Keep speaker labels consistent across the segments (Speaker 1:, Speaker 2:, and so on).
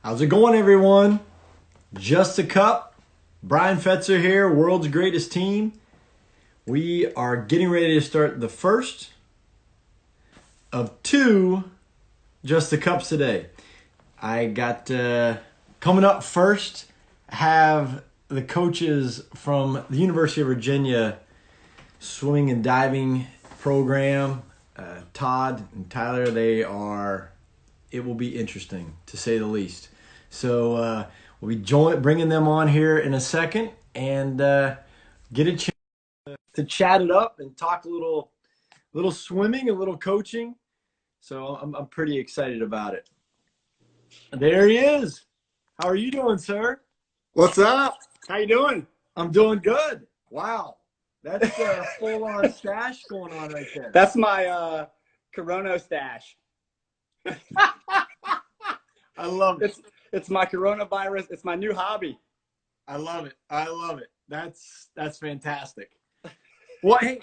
Speaker 1: How's it going, everyone? Just a Cup. Brian Fetzer here, world's greatest team. We are getting ready to start the first of two Just the Cups today. I got coming up first, have the coaches from the University of Virginia swimming and diving program, Todd and Tyler. It will be interesting to say the least. So we'll be bringing them on here in a second and get a chance to chat it up and talk a little swimming, a little coaching. So I'm pretty excited about it. There he is. How are you doing, sir?
Speaker 2: What's up? How you doing?
Speaker 1: I'm doing good. Wow. That's a full-on stash going on right there.
Speaker 2: That's my Corona stash.
Speaker 1: I love it.
Speaker 2: It's my coronavirus. It's my new hobby.
Speaker 1: I love it. I love it. That's fantastic. Well, hey,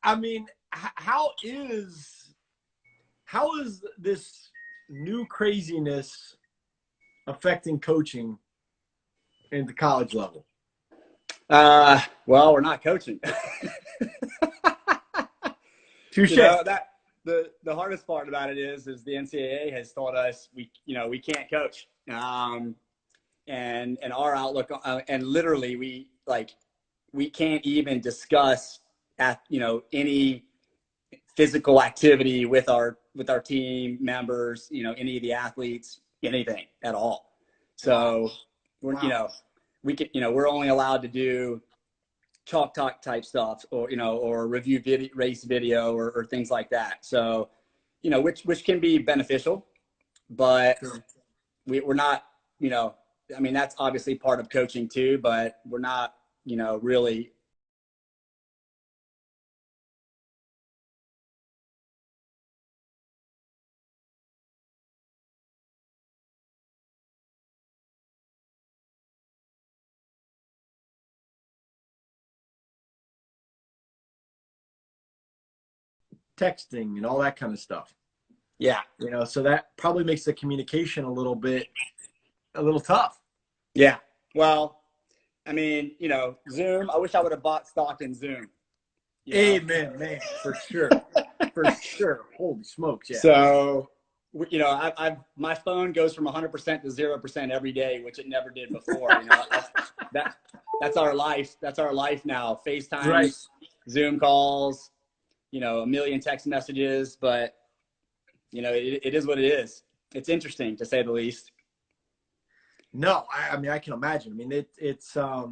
Speaker 1: I mean, how is this new craziness affecting coaching in the college level?
Speaker 2: Well, we're not coaching.
Speaker 1: Touche.
Speaker 2: The hardest part about it is the NCAA has told us we can't coach. And our outlook and literally we can't even discuss any physical activity with our team members, any of the athletes, anything at all. So we're only allowed to do chalk talk type stuff or review race video or things like that. So, which can be beneficial, but sure. We're not, I mean, that's obviously part of coaching too, but we're not, really.
Speaker 1: Texting and all that kind of stuff.
Speaker 2: Yeah.
Speaker 1: So that probably makes the communication a little tough.
Speaker 2: Yeah. Well, I mean, Zoom, I wish I would have bought stock in Zoom.
Speaker 1: Amen, man, for sure. For sure. Holy smokes. Yeah.
Speaker 2: So, my phone goes from 100% to 0% every day, which it never did before. That's our life. That's our life now. FaceTime, right. Zoom calls, a million text messages, but it is what it is. It's interesting to say the least.
Speaker 1: No, I mean, I can imagine. I mean, it's a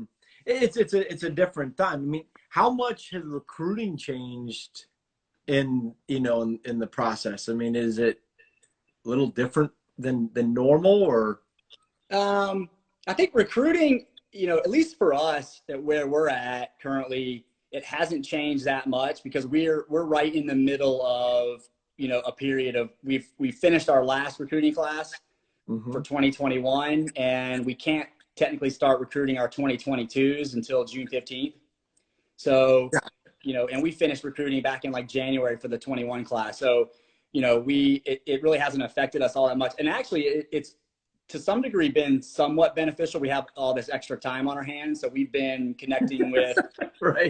Speaker 1: different time. I mean, how much has recruiting changed in the process? I mean, is it a little different than normal or?
Speaker 2: I think recruiting, at least for us at where we're at currently, it hasn't changed that much because we're right in the middle of, a period of we finished our last recruiting class for 2021, and we can't technically start recruiting our 2022s until June 15th. So, and we finished recruiting back in January for the 21 class. So, it really hasn't affected us all that much. And actually it's to some degree been somewhat beneficial. We have all this extra time on our hands. So we've been connecting with,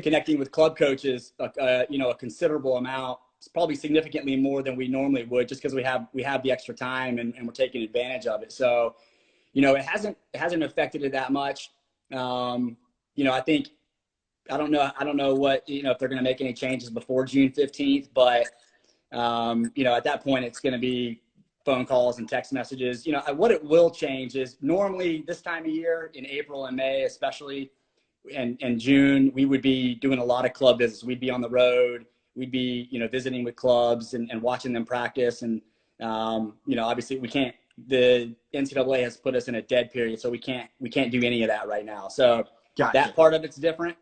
Speaker 2: connecting with club coaches, a considerable amount. It's probably significantly more than we normally would just because we have the extra time and we're taking advantage of it. So, it hasn't affected it that much. I think, I don't know what, if they're going to make any changes before June 15th, but, at that point it's going to be phone calls and text messages. What it will change is normally this time of year in April and May, especially and June, we would be doing a lot of club visits. We'd be on the road. We'd be, visiting with clubs and watching them practice. And, obviously the NCAA has put us in a dead period, so we can't do any of that right now. So gotcha. That part of it's different.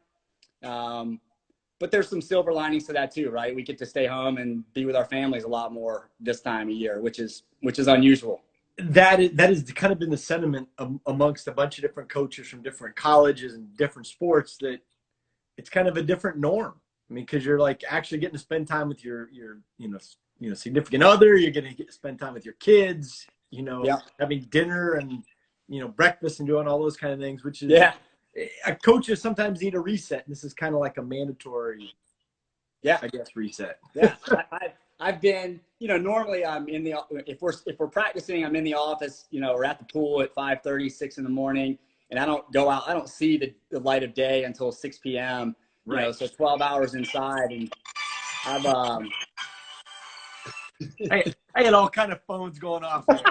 Speaker 2: But there's some silver linings to that too, right? We get to stay home and be with our families a lot more this time of year, which is unusual.
Speaker 1: That is kind of been the sentiment amongst a bunch of different coaches from different colleges and different sports, that it's kind of a different norm. I mean, because you're actually getting to spend time with your significant other. You're getting to spend time with your kids. Having dinner and breakfast and doing all those kind of things, which is
Speaker 2: Yeah.
Speaker 1: Coaches sometimes need a reset. And this is kind of like a mandatory, I guess, reset.
Speaker 2: Yeah. I've been, normally I'm in if we're practicing, I'm in the office, we're at the pool at 5:30, 6 in the morning, and I don't go out. I don't see the light of day until 6 p.m.
Speaker 1: Right.
Speaker 2: So 12 hours inside, and I've
Speaker 1: I had all kind of phones going off there.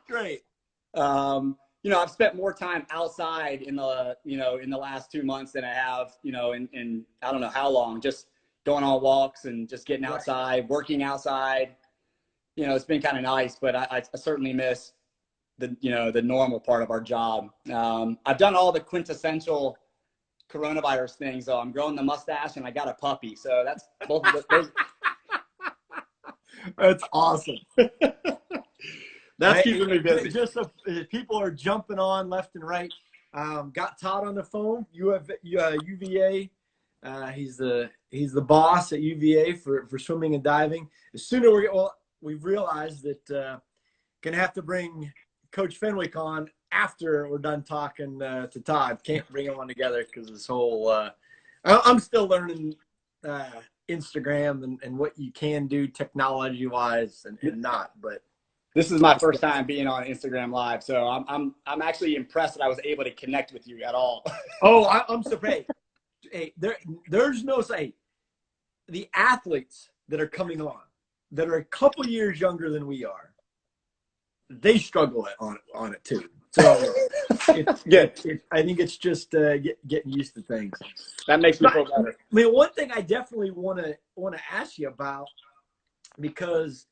Speaker 1: Great.
Speaker 2: I've spent more time outside in the last 2 months than I have, in I don't know how long, just going on walks and just getting outside, working outside. It's been kind of nice, but I certainly miss the normal part of our job. I've done all the quintessential coronavirus things, though. I'm growing the mustache and I got a puppy. So that's both of those.
Speaker 1: That's awesome.
Speaker 2: That's keeping me busy.
Speaker 1: Just so people are jumping on left and right. Got Todd on the phone. UVA. He's the boss at UVA for swimming and diving. As soon as we've realized that gonna have to bring Coach Fenwick on after we're done talking to Todd. Can't bring them on together because this whole I'm still learning Instagram and what you can do technology wise and not, but.
Speaker 2: This is my first time being on Instagram Live, so I'm actually impressed that I was able to connect with you at all.
Speaker 1: Oh, I'm surprised. Hey, there's no say. The athletes that are coming on, that are a couple years younger than we are, they struggle on it too. So it's good. I think it's just getting used to things.
Speaker 2: That makes me feel better.
Speaker 1: I mean, one thing I definitely want to ask you about, because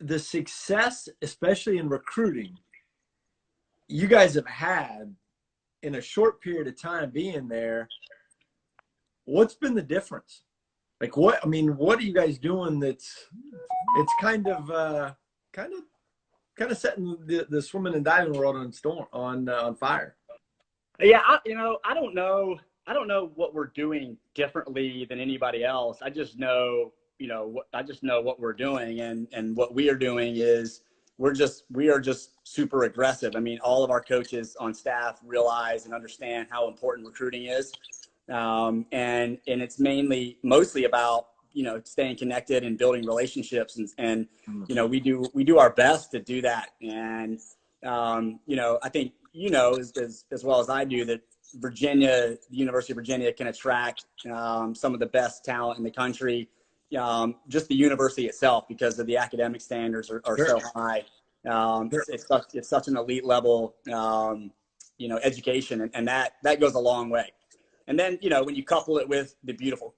Speaker 1: the success, especially in recruiting, you guys have had in a short period of time being there. What's been the difference? Like what are you guys doing it's kind of setting the swimming and diving world on fire?
Speaker 2: Yeah, I don't know what we're doing differently than anybody else. I just know what we're doing, and what we are doing is we are just super aggressive. I mean, all of our coaches on staff realize and understand how important recruiting is. And it's mostly about, staying connected and building relationships. And we do our best to do that. And, I think, as well as I do, that the University of Virginia can attract some of the best talent in the country. Just the university itself, because of the academic standards are so high. It's such an elite level, education, and that goes a long way. And then, when you couple it with the beautiful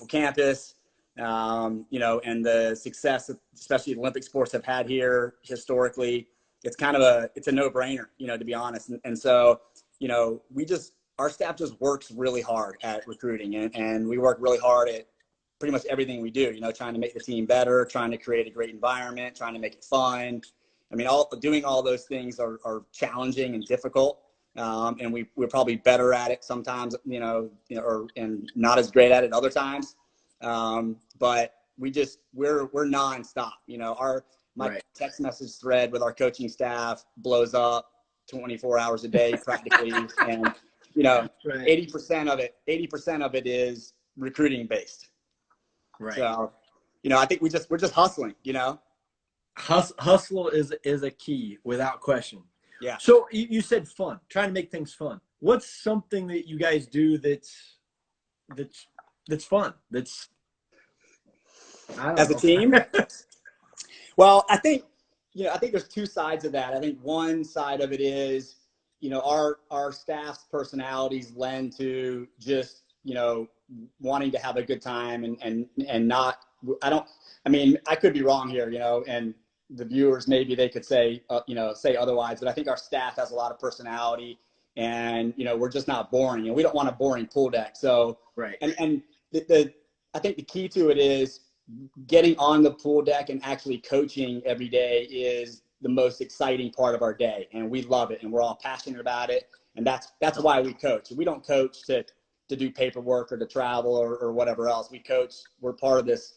Speaker 2: campus, and the success that especially the Olympic sports have had here historically, it's a no-brainer, to be honest. And so, our staff just works really hard at recruiting, and we work really hard at pretty much everything we do, trying to make the team better, trying to create a great environment, trying to make it fun. I mean, doing all those things are challenging and difficult. And we're probably better at it sometimes, and not as great at it other times. But we're nonstop. My text message thread with our coaching staff blows up 24 hours a day practically, and 80% of it is recruiting based.
Speaker 1: Right.
Speaker 2: So, I think we're just hustling.
Speaker 1: Hustle is a key without question.
Speaker 2: Yeah.
Speaker 1: So you said fun, trying to make things fun. What's something that you guys do that's fun?
Speaker 2: As a team? Well, I think there's two sides of that. I think one side of it is, our staff's personalities lend to just, wanting to have a good time and not, I could be wrong here, and the viewers, maybe they could say otherwise, but I think our staff has a lot of personality, and, we're just not boring, and we don't want a boring pool deck. So,
Speaker 1: right.
Speaker 2: And I think the key to it is getting on the pool deck and actually coaching every day is the most exciting part of our day. And we love it, and we're all passionate about it. And that's why we coach. We don't coach to do paperwork or to travel or whatever else. We're part of this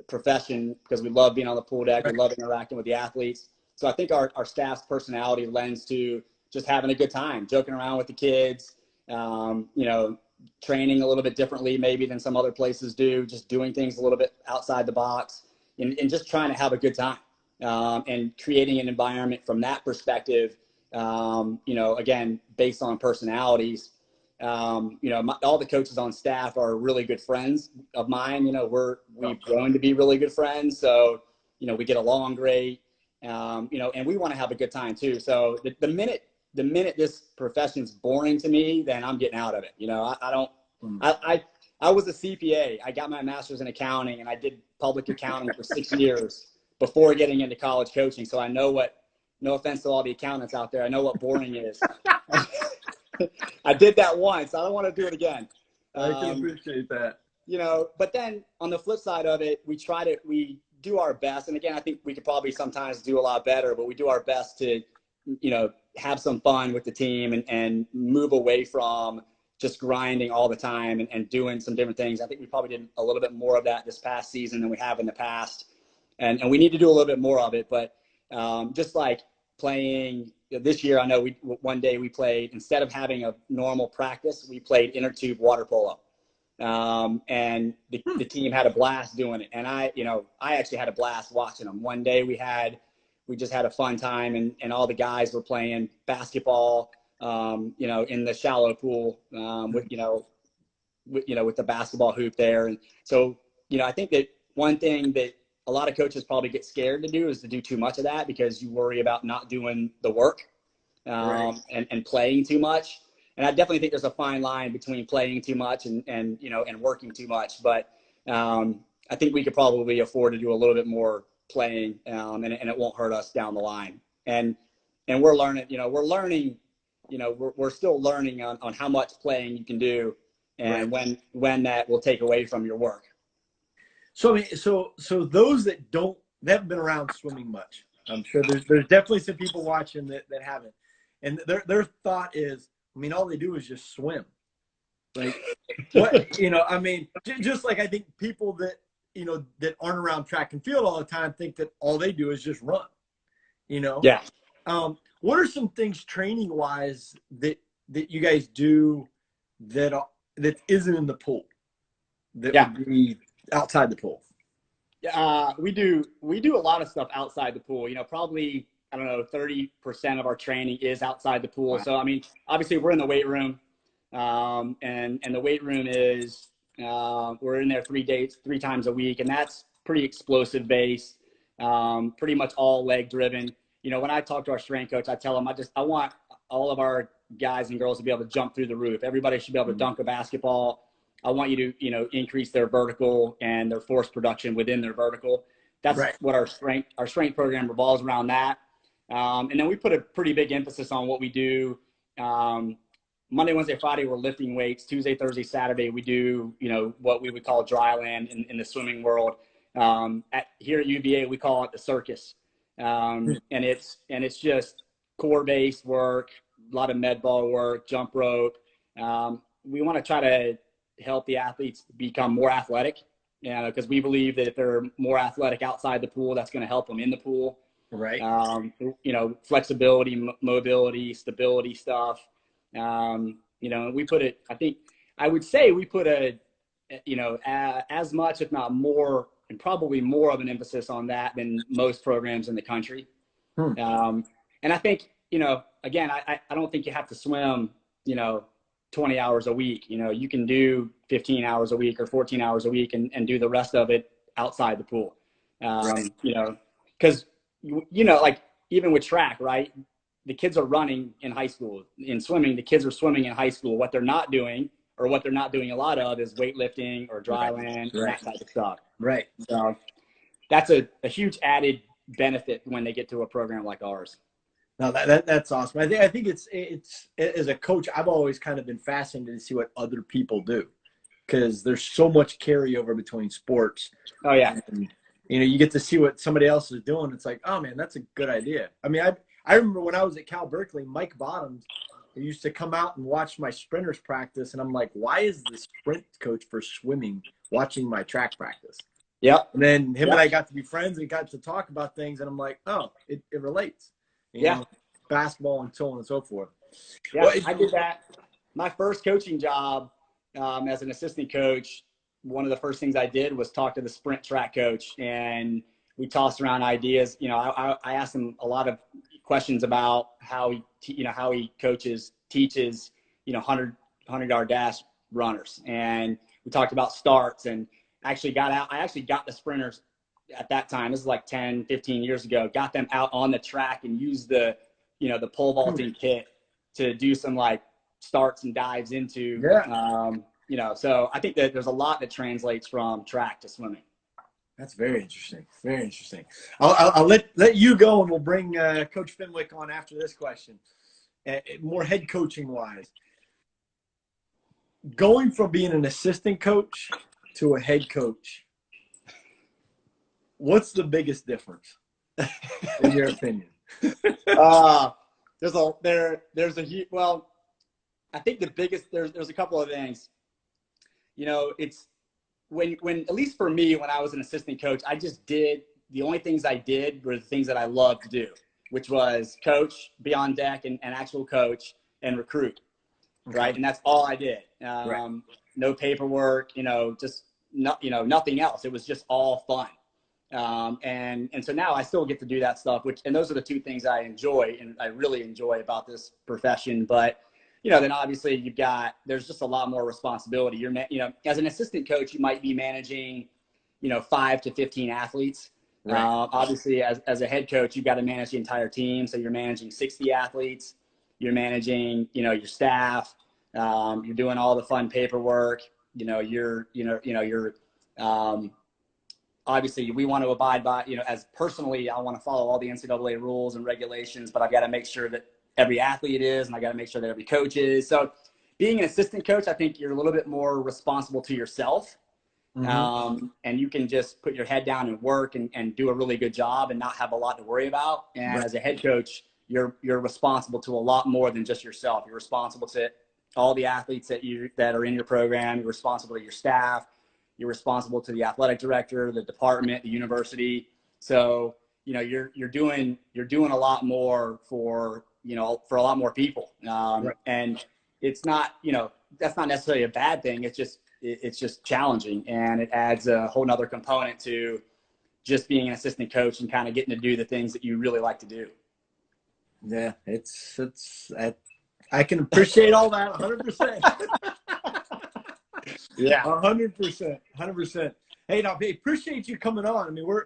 Speaker 2: profession because we love being on the pool deck. We love interacting with the athletes. So I think our staff's personality lends to just having a good time, joking around with the kids, you know, training a little bit differently maybe than some other places do, just doing things a little bit outside the box, and just trying to have a good time, and creating an environment from that perspective, you know, again, based on personalities. You know, all the coaches on staff are really good friends of mine. You know, we've grown to be really good friends. So, you know, we get along great, you know, and we want to have a good time too. So the minute this profession's boring to me, then I'm getting out of it. You know, I was a CPA. I got my master's in accounting, and I did public accounting for 6 years before getting into college coaching. So I know what, no offense to all the accountants out there, I know what boring is. I did that once. I don't want to do it again.
Speaker 1: I can appreciate that.
Speaker 2: You know, but then on the flip side of it, we do our best. And again, I think we could probably sometimes do a lot better, but we do our best to, you know, have some fun with the team and move away from just grinding all the time and doing some different things. I think we probably did a little bit more of that this past season than we have in the past. And we need to do a little bit more of it. But just like playing this year, I know one day we played, instead of having a normal practice, we played inner tube water polo. And the team had a blast doing it. And I actually had a blast watching them. One day we just had a fun time, and all the guys were playing basketball, you know, in the shallow pool, with the basketball hoop there. And so, you know, I think that one thing that a lot of coaches probably get scared to do is to do too much of that, because you worry about not doing the work,
Speaker 1: Right.
Speaker 2: and playing too much. And I definitely think there's a fine line between playing too much and working too much. But I think we could probably afford to do a little bit more playing, and it won't hurt us down the line. And we're learning, we're still learning on how much playing you can do, and
Speaker 1: Right.
Speaker 2: when that will take away from your work.
Speaker 1: So, I mean, so those that they haven't been around swimming much. I'm sure there's definitely some people watching that haven't. And their thought is, I mean, all they do is just swim. Like, what, you know, I mean, just like I think people that, you know, that aren't around track and field all the time think that all they do is just run, you know?
Speaker 2: Yeah.
Speaker 1: What are some things training wise that you guys do that isn't in the pool, that would be outside the pool?
Speaker 2: We do a lot of stuff outside the pool. You know, probably, I don't know, 30% of our training is outside the pool.
Speaker 1: Wow.
Speaker 2: So, I mean, obviously we're in the weight room, and the weight room is, we're in there 3 times a week, and that's pretty explosive base, pretty much all leg driven. You know, when I talk to our strength coach, I tell them, I want all of our guys and girls to be able to jump through the roof. Everybody should be able to dunk a basketball. I want you to, you know, increase their vertical and their force production within their vertical. That's
Speaker 1: right.
Speaker 2: what our strength program revolves around that. And then we put a pretty big emphasis on what we do. Monday, Wednesday, Friday, we're lifting weights. Tuesday, Thursday, Saturday, we do, you know, what we would call dry land in the swimming world. Here at UVA, we call it the circus. And it's just core-based work, a lot of med ball work, jump rope. We want to try to help the athletes become more athletic, because we believe that if they're more athletic outside the pool, that's going to help them in the pool.
Speaker 1: Right.
Speaker 2: You know, flexibility, mobility, stability stuff. You know, we put it, I would say we put as much, if not more, and probably more of an emphasis on that than most programs in the country. And I think, you know, again, I don't think you have to swim, you know, 20 hours a week. You know, you can do 15 hours a week or 14 hours a week and do the rest of it outside the pool.
Speaker 1: Right.
Speaker 2: You know, because, you know, like even with track, right? The kids are running in high school. In swimming, the kids are swimming in high school. What they're not doing, or what they're not doing a lot of, is weightlifting or dry land and that type of stuff.
Speaker 1: Right.
Speaker 2: So that's a huge added benefit when they get to a program like ours.
Speaker 1: No, that's awesome. I think it's as a coach, I've always kind of been fascinated to see what other people do, because there's so much carryover between sports.
Speaker 2: Oh yeah.
Speaker 1: And, you know, you get to see what somebody else is doing. It's like, oh man, that's a good idea. I mean, I remember when I was at Cal Berkeley, Mike Bottoms used to come out and watch my sprinters practice, and I'm like, why is the sprint coach for swimming watching my track practice?
Speaker 2: Yep.
Speaker 1: And then him
Speaker 2: Yep.
Speaker 1: and I got to be friends and got to talk about things. And I'm like, oh, it relates. You
Speaker 2: Yeah.
Speaker 1: know, basketball and so on and so forth.
Speaker 2: Yeah,
Speaker 1: Well,
Speaker 2: I did that. My first coaching job as an assistant coach, one of the first things I did was talk to the sprint track coach, and we tossed around ideas. You know, I asked him a lot of questions about how he teaches, 100-yard dash runners. And we talked about starts, and I actually got the sprinters at that time. This is like 10, 15 years ago, got them out on the track and used the pole vaulting kit to do some like starts and dives into, so I think that there's a lot that translates from track to swimming.
Speaker 1: That's very interesting. Very interesting. I'll let you go, and we'll bring Coach Fenwick on after this question. More head coaching wise, going from being an assistant coach to a head coach, what's the biggest difference in your opinion?
Speaker 2: I think the biggest, there's a couple of things. It's when at least for me, when I was an assistant coach, the only things I did were the things that I loved to do, which was coach, be on deck and actual coach, and recruit. Okay. Right. And that's all I did. Right. No paperwork, nothing else. It was just all fun. And so now I still get to do that stuff, and those are the two things I enjoy and I really enjoy about this profession. But, then obviously there's just a lot more responsibility. As an assistant coach, you might be managing, 5 to 15 athletes. Right. Obviously as a head coach, you've got to manage the entire team. So you're managing 60 athletes, you're managing, your staff, you're doing all the fun paperwork, obviously we want to abide by, as personally, I want to follow all the NCAA rules and regulations, but I've got to make sure that every athlete is, and I got to make sure that every coach is. So being an assistant coach, I think you're a little bit more responsible to yourself. Mm-hmm. And you can just put your head down and work and do a really good job and not have a lot to worry about. And right. As a head coach, you're responsible to a lot more than just yourself. You're responsible to all the athletes that are in your program. You're responsible to your staff. You're responsible to the athletic director, the department, the university. So, you're doing a lot more for a lot more people. Right. And it's not, that's not necessarily a bad thing. It's just challenging, and it adds a whole nother component to just being an assistant coach and kind of getting to do the things that you really like to do.
Speaker 1: Yeah, I can appreciate all that 100%. Yeah, 100%. Hey, now, appreciate you coming on. I mean, we're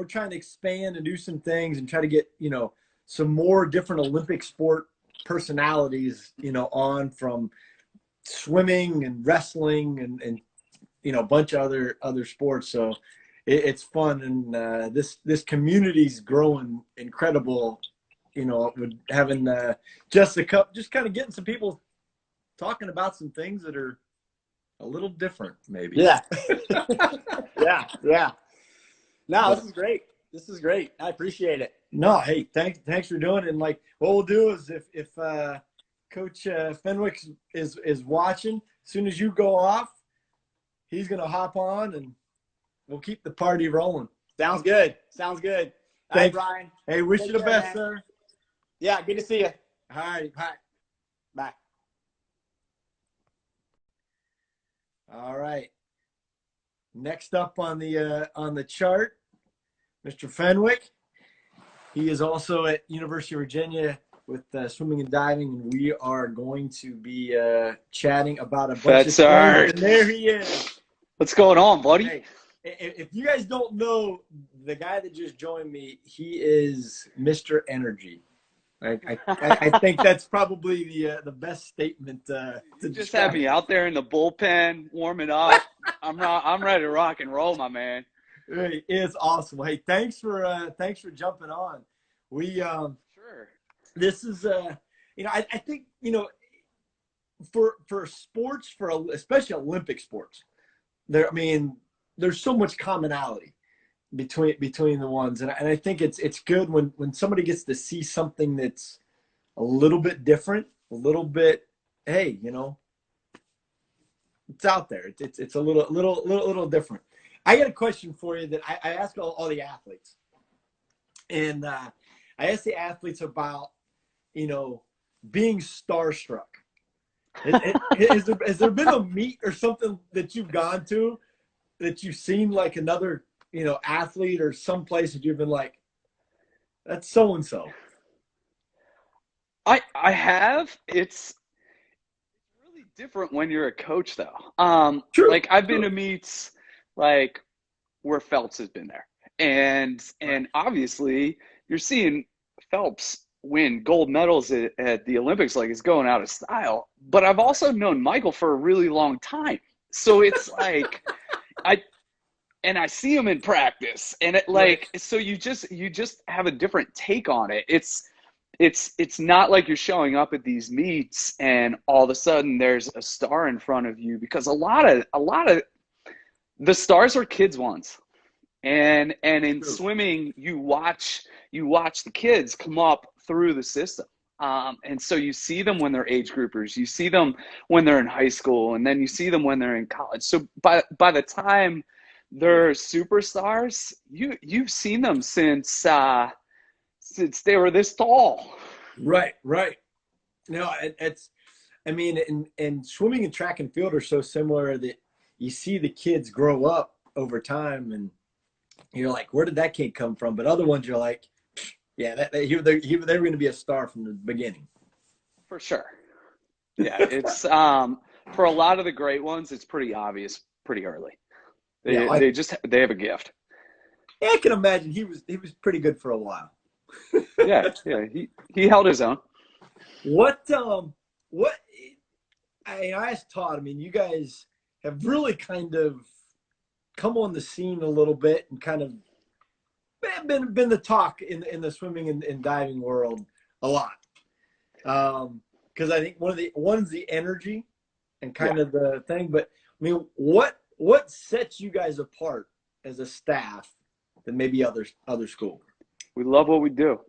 Speaker 1: trying to expand and do some things and try to get some more different Olympic sport personalities on, from swimming and wrestling and a bunch of other sports. So it's fun, and this community's growing incredible. With having just a cup, just kind of getting some people talking about some things that are a little different, maybe.
Speaker 2: Yeah. Yeah. No, this is great. I appreciate it.
Speaker 1: No, hey, thanks for doing it. And like, what we'll do is if Coach Fenwick is watching, as soon as you go off, he's gonna hop on and we'll keep the party rolling.
Speaker 2: Sounds good. All right, Brian.
Speaker 1: Hey, wish you the best, man. Sir.
Speaker 2: Yeah, good to see you.
Speaker 1: All right, bye.
Speaker 2: Bye.
Speaker 1: All right. Next up on the chart, Mr. Fenwick. He is also at University of Virginia with swimming and diving, and we are going to be chatting about a bunch of things. And there he is.
Speaker 3: What's going on, buddy?
Speaker 1: Hey, if you guys don't know the guy that just joined me, he is Mr. Energy. I think that's probably the best statement to
Speaker 3: just
Speaker 1: describe.
Speaker 3: Have me out there in the bullpen warming up. I'm ready to rock and roll, my man.
Speaker 1: It is awesome. Hey, thanks for jumping on. We
Speaker 3: sure.
Speaker 1: This is I think for sports, especially Olympic sports, there's so much commonality between the ones, and I think it's good when somebody gets to see something that's a little bit different, a little bit, hey, it's out there. It's a little different. I got a question for you that I ask all the athletes. And I ask the athletes about, being starstruck. Has there been a meet or something that you've gone to that you've seen like another, athlete or someplace that you've been like, that's so-and-so?
Speaker 3: I have. It's really different when you're a coach, though.
Speaker 1: True.
Speaker 3: Like I've been to meets like where Phelps has been there, and obviously you're seeing Phelps win gold medals at the Olympics, like it's going out of style. But I've also known Michael for a really long time, so it's like I see him in practice, and it like so you just have a different take on it. It's not like you're showing up at these meets and all of a sudden there's a star in front of you, because a lot of the stars are kids ones. And in swimming, you watch the kids come up through the system. And so you see them when they're age groupers, you see them when they're in high school, and then you see them when they're in college. So by the time they're superstars, you've seen them since they were this tall.
Speaker 1: Right. No, and swimming and track and field are so similar that you see the kids grow up over time, and you're like, where did that kid come from? But other ones, you're like, yeah, they were going to be a star from the beginning.
Speaker 3: For sure. Yeah, it's for a lot of the great ones, it's pretty obvious pretty early. They have a gift.
Speaker 1: Yeah, I can imagine he was pretty good for a while.
Speaker 3: yeah, he held his own.
Speaker 1: What I asked Todd, I mean, you guys have really kind of come on the scene a little bit and kind of been the talk in the swimming and diving world a lot. Because I think one's the energy and kind of the thing, but I mean, what sets you guys apart as a staff than maybe other schools?
Speaker 3: We love what we do.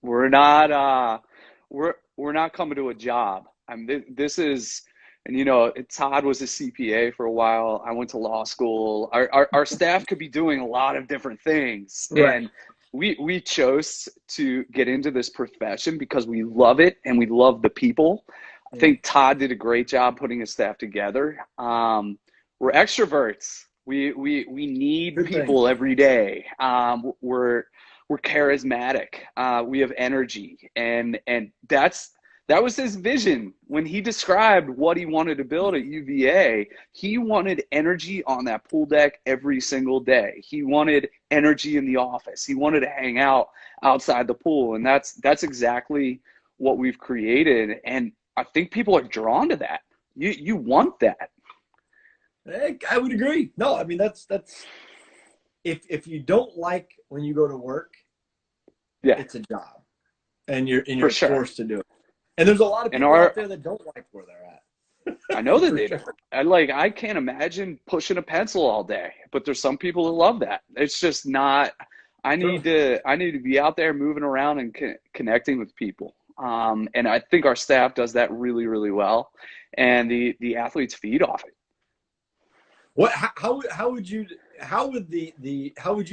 Speaker 3: We're not we're not coming to a job. I mean, this is, and Todd was a CPA for a while. I went to law school. Our staff could be doing a lot of different things,
Speaker 1: right.
Speaker 3: And we chose to get into this profession because we love it and we love the people. I think Todd did a great job putting his staff together. We're extroverts. We need
Speaker 1: Good
Speaker 3: people
Speaker 1: thing.
Speaker 3: every day. We're charismatic. We have energy, and that was his vision when he described what he wanted to build at UVA. He wanted energy on that pool deck every single day. He wanted energy in the office. He wanted to hang out outside the pool, and that's exactly what we've created. And I think people are drawn to that. You want that.
Speaker 1: I would agree. No, I mean that's if you don't like when you go to work, it's a job, and you're forced to do it. And there's a lot of people out there that don't like where they're at.
Speaker 3: I know that they do. I can't imagine pushing a pencil all day, but there's some people that love that. It's just not. I need to be out there moving around and connecting with people. And I think our staff does that really, really well, and the athletes feed off it.
Speaker 1: How would you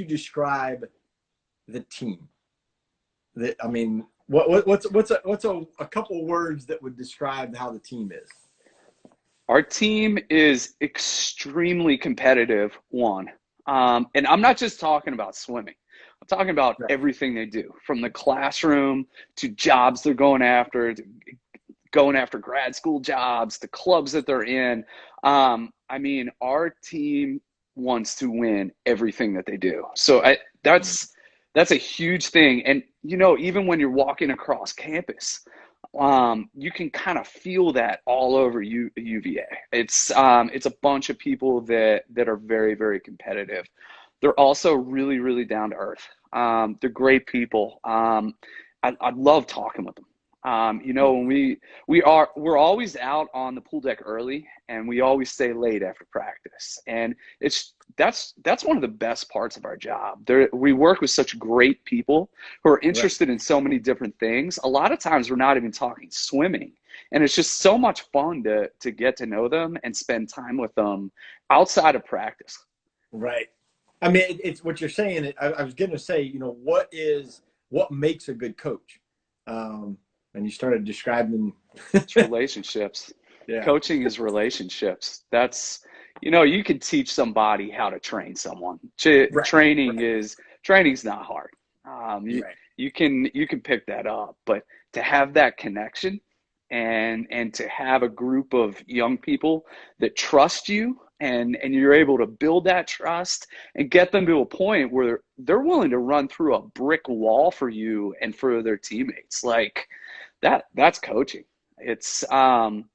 Speaker 1: describe the team? I mean, what's a couple of words that would describe how the team is?
Speaker 3: Our team is extremely competitive. And I'm not just talking about swimming. I'm talking about everything they do, from the classroom to jobs they're going after, to going after grad school jobs, to clubs that they're in. I mean, our team wants to win everything that they do. So that's a huge thing. And, even when you're walking across campus, you can kind of feel that all over UVA. It's a bunch of people that are very, very competitive. They're also really, really down to earth. They're great people. I love talking with them. When we're always out on the pool deck early, and we always stay late after practice. And that's one of the best parts of our job. We work with such great people who are interested in so many different things. A lot of times we're not even talking swimming, and it's just so much fun to get to know them and spend time with them outside of practice.
Speaker 1: Right. I mean, it's what you're saying. I was going to say, what makes a good coach? And you started describing
Speaker 3: It's relationships.
Speaker 1: Yeah.
Speaker 3: Coaching is relationships. That's, you can teach somebody how to train someone. Training's not hard. You can pick that up, but to have that connection and to have a group of young people that trust you and you're able to build that trust and get them to a point where they're willing to run through a brick wall for you and for their teammates. Like that's coaching. It's and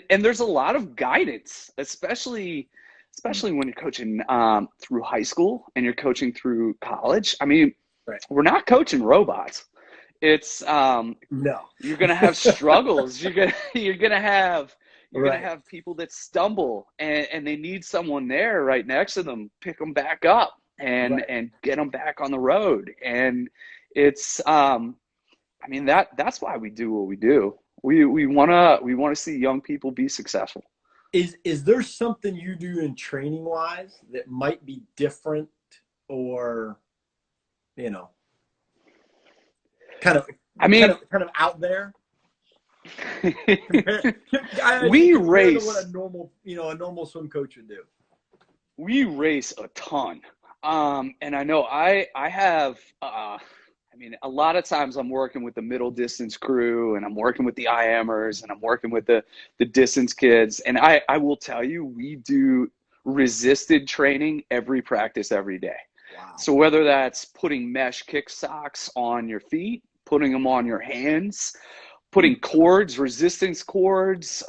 Speaker 3: there's a lot of guidance, especially when you're coaching through high school and you're coaching through college. I mean, we're not coaching robots. It's
Speaker 1: no.
Speaker 3: You're gonna have struggles. You're gonna have people that stumble and they need someone there right next to them, pick them back up and get them back on the road. And it's I mean, that's why we do what we do. We wanna see young people be successful.
Speaker 1: Is there something you do in training wise that might be different or kind of out there?
Speaker 3: We race
Speaker 1: what a normal swim coach would do.
Speaker 3: We race a ton. And I know I have a lot of times I'm working with the middle distance crew and I'm working with the IMers and I'm working with the distance kids. And I will tell you, we do resisted training every practice, every day.
Speaker 1: Wow.
Speaker 3: So whether that's putting mesh kick socks on your feet, putting them on your hands, putting cords, resistance cords.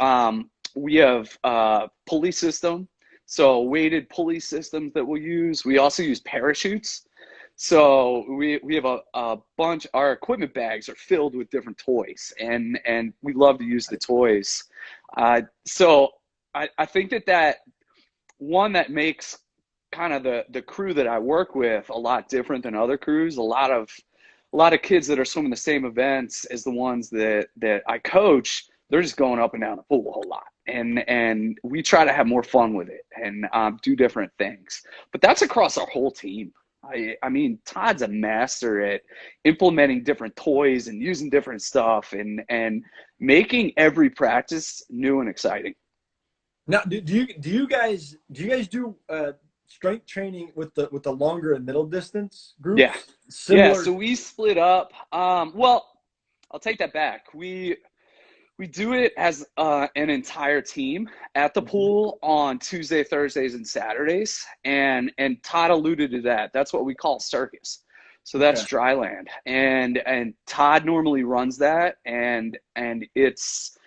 Speaker 3: We have pulley system. So weighted pulley systems that we'll use. We also use parachutes. So we have a bunch, our equipment bags are filled with different toys and we love to use the toys. So I think that one that makes kind of the crew that I work with a lot different than other crews. A lot of kids that are swimming the same events as the ones that I coach, they're just going up and down the pool a whole lot. And we try to have more fun with it and do different things. But that's across our whole team. I mean, Todd's a master at implementing different toys and using different stuff and making every practice new and exciting.
Speaker 1: Now, do you guys do strength training with the longer and middle distance groups?
Speaker 3: Yeah. Similar. Yeah. So we split up. Well, I'll take that back. We do it as an entire team at the pool on Tuesday, Thursdays, and Saturdays. And Todd alluded to that. That's what we call circus. So that's dry land. And Todd normally runs that. And it's,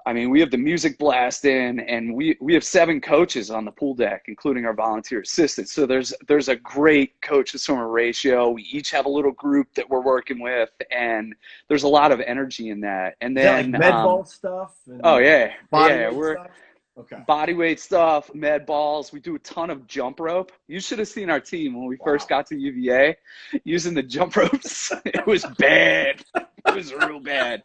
Speaker 3: I mean, we have the music blasting, and we have 7 coaches on the pool deck, including our volunteer assistants. So there's a great coach to swimmer ratio. We each have a little group that we're working with, and there's a lot of energy in that. And then
Speaker 1: med ball stuff. And
Speaker 3: we're
Speaker 1: stuff? Okay.
Speaker 3: Body weight stuff, med balls. We do a ton of jump rope. You should have seen our team when we first got to UVA using the jump ropes. It was bad. It was real bad.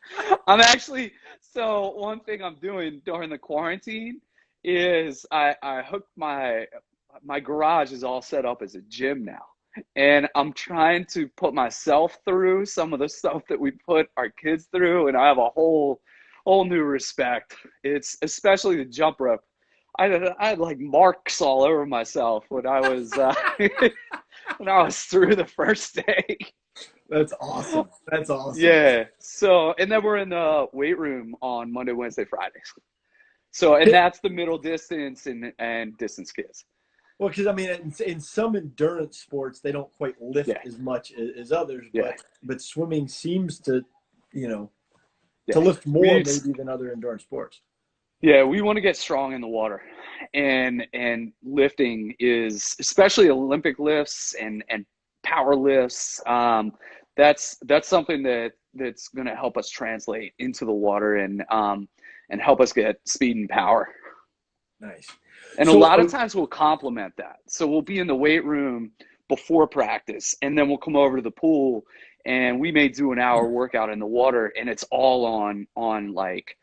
Speaker 3: So one thing I'm doing during the quarantine is I hooked my garage is all set up as a gym now. And I'm trying to put myself through some of the stuff that we put our kids through. And I have a whole new respect. It's especially the jump rope. I had like marks all over myself when I was when I was through the first day.
Speaker 1: That's awesome.
Speaker 3: Yeah. So, and then we're in the weight room on Monday, Wednesday, Fridays. So, and that's the middle distance and distance kids.
Speaker 1: Well, because I mean, in some endurance sports, they don't quite lift as much as others, but swimming seems to, to lift more maybe than other endurance sports.
Speaker 3: Yeah, we want to get strong in the water, and lifting is, especially Olympic lifts and power lifts. That's something that's going to help us translate into the water and help us get speed and power.
Speaker 1: Nice.
Speaker 3: And so, a lot of times we'll complement that. So we'll be in the weight room before practice, and then we'll come over to the pool, and we may do an hour workout in the water, and it's all on like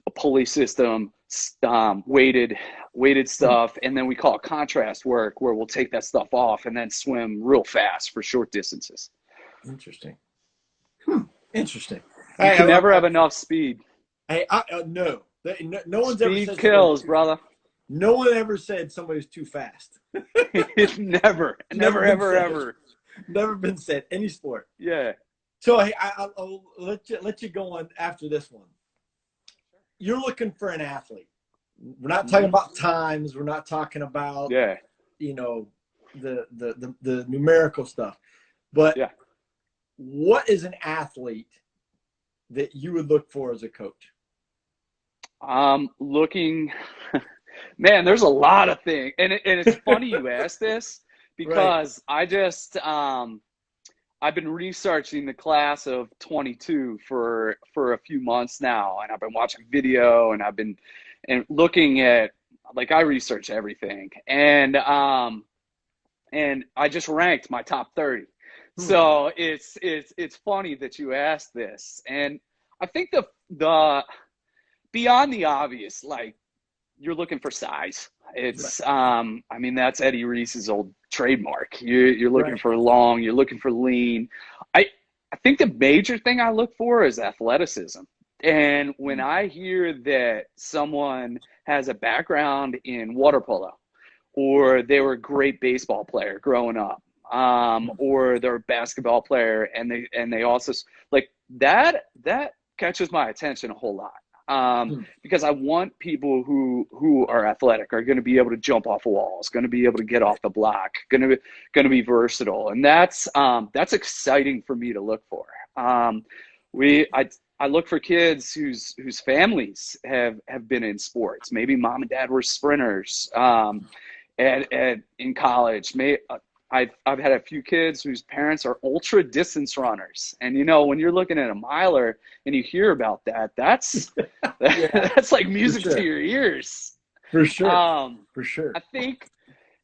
Speaker 3: a pulley system, weighted weighted stuff, and then we call it contrast work, where we'll take that stuff off and then swim real fast for short distances.
Speaker 1: Interesting. Interesting.
Speaker 3: You can never have enough speed.
Speaker 1: Hey, no. No one's ever said
Speaker 3: speed kills, brother.
Speaker 1: No one ever said somebody's too fast.
Speaker 3: Never, ever.
Speaker 1: Never been said, any sport.
Speaker 3: Yeah.
Speaker 1: So hey, I'll let you go on after this one. You're looking for an athlete. We're not talking about times. We're not talking about you know, the numerical stuff. But what is an athlete that you would look for as a coach?
Speaker 3: Looking, man, there's a lot of things, and it's funny you asked this because I just I've been researching the class of 22 for a few months now, and I've been watching video, and I've been looking at, like, I research everything, and I just ranked my top 30. So it's funny that you asked this, and I think the beyond the obvious, like, you're looking for size. It's I mean, that's Eddie Reese's old trademark. You're looking for long, you're looking for lean. I think the major thing I look for is athleticism. And when I hear that someone has a background in water polo, or they were a great baseball player growing up, or they're a basketball player, and they also, like, that catches my attention a whole lot. Because I want people who are athletic, are going to be able to jump off walls, going to be able to get off the block, going to be versatile, and that's exciting for me to look for. I look for kids whose families have been in sports. Maybe mom and dad were sprinters in college. I've had a few kids whose parents are ultra distance runners, and when you're looking at a miler and you hear about that, that's like music to your ears.
Speaker 1: For sure. For sure.
Speaker 3: I think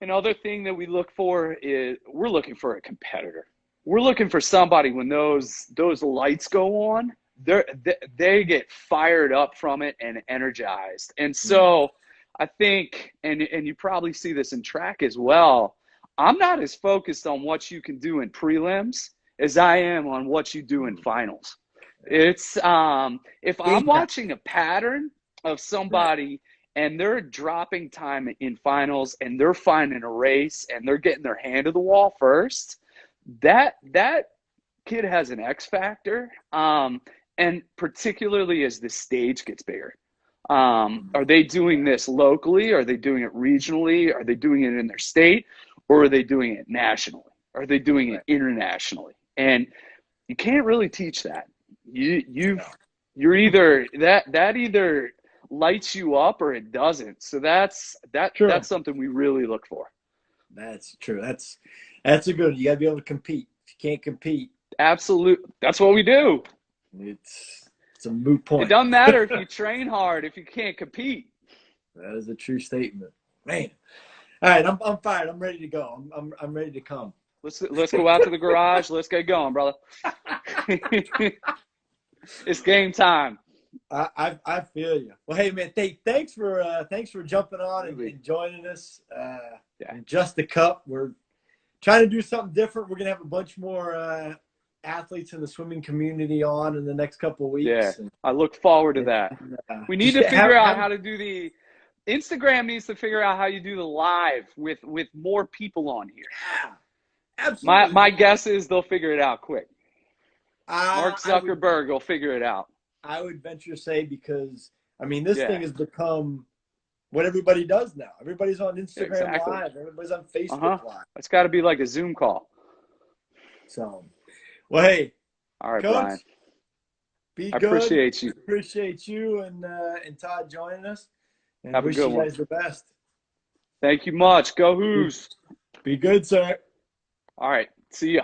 Speaker 3: another thing that we look for is we're looking for a competitor. We're looking for somebody, when those lights go on, they get fired up from it and energized. And so I think, and you probably see this in track as well, I'm not as focused on what you can do in prelims as I am on what you do in finals. It's if I'm watching a pattern of somebody and they're dropping time in finals and they're finding a race and they're getting their hand to the wall first, that kid has an X factor. And particularly as the stage gets bigger. Are they doing this locally? Are they doing it regionally? Are they doing it in their state? Or are they doing it nationally? Are they doing it internationally? And you can't really teach that. You're either that either lights you up or it doesn't. So that's something we really look for.
Speaker 1: That's true. That's a good. You got to be able to compete. If you can't compete,
Speaker 3: absolutely, that's what we do.
Speaker 1: It's a moot point.
Speaker 3: It doesn't matter if you train hard if you can't compete.
Speaker 1: That is a true statement, man. All right, I'm fired. I'm ready to go. I'm ready to come.
Speaker 3: Let's go out to the garage. Let's get going, brother. It's game time.
Speaker 1: I feel you. Well, hey, man, thanks for jumping on and joining us. And Just the Cup. We're trying to do something different. We're gonna have a bunch more athletes in the swimming community on in the next couple of weeks.
Speaker 3: Yeah, I look forward to that. We need to figure out how to do the. Instagram needs to figure out how you do the live with more people on here.
Speaker 1: Yeah, absolutely.
Speaker 3: My guess is they'll figure it out quick. Mark Zuckerberg will figure it out.
Speaker 1: I would venture to say, because this thing has become what everybody does now. Everybody's on Instagram Live. Everybody's on Facebook Live.
Speaker 3: It's got to be like a Zoom call.
Speaker 1: So, well, hey,
Speaker 3: all right,
Speaker 1: Coach,
Speaker 3: Brian.
Speaker 1: Be
Speaker 3: I
Speaker 1: good.
Speaker 3: Appreciate you.
Speaker 1: Appreciate you and Todd joining us. And
Speaker 3: have
Speaker 1: wish
Speaker 3: a good
Speaker 1: you guys the best.
Speaker 3: Thank you much. Go Hoos.
Speaker 1: Be good, sir.
Speaker 3: All right. See ya.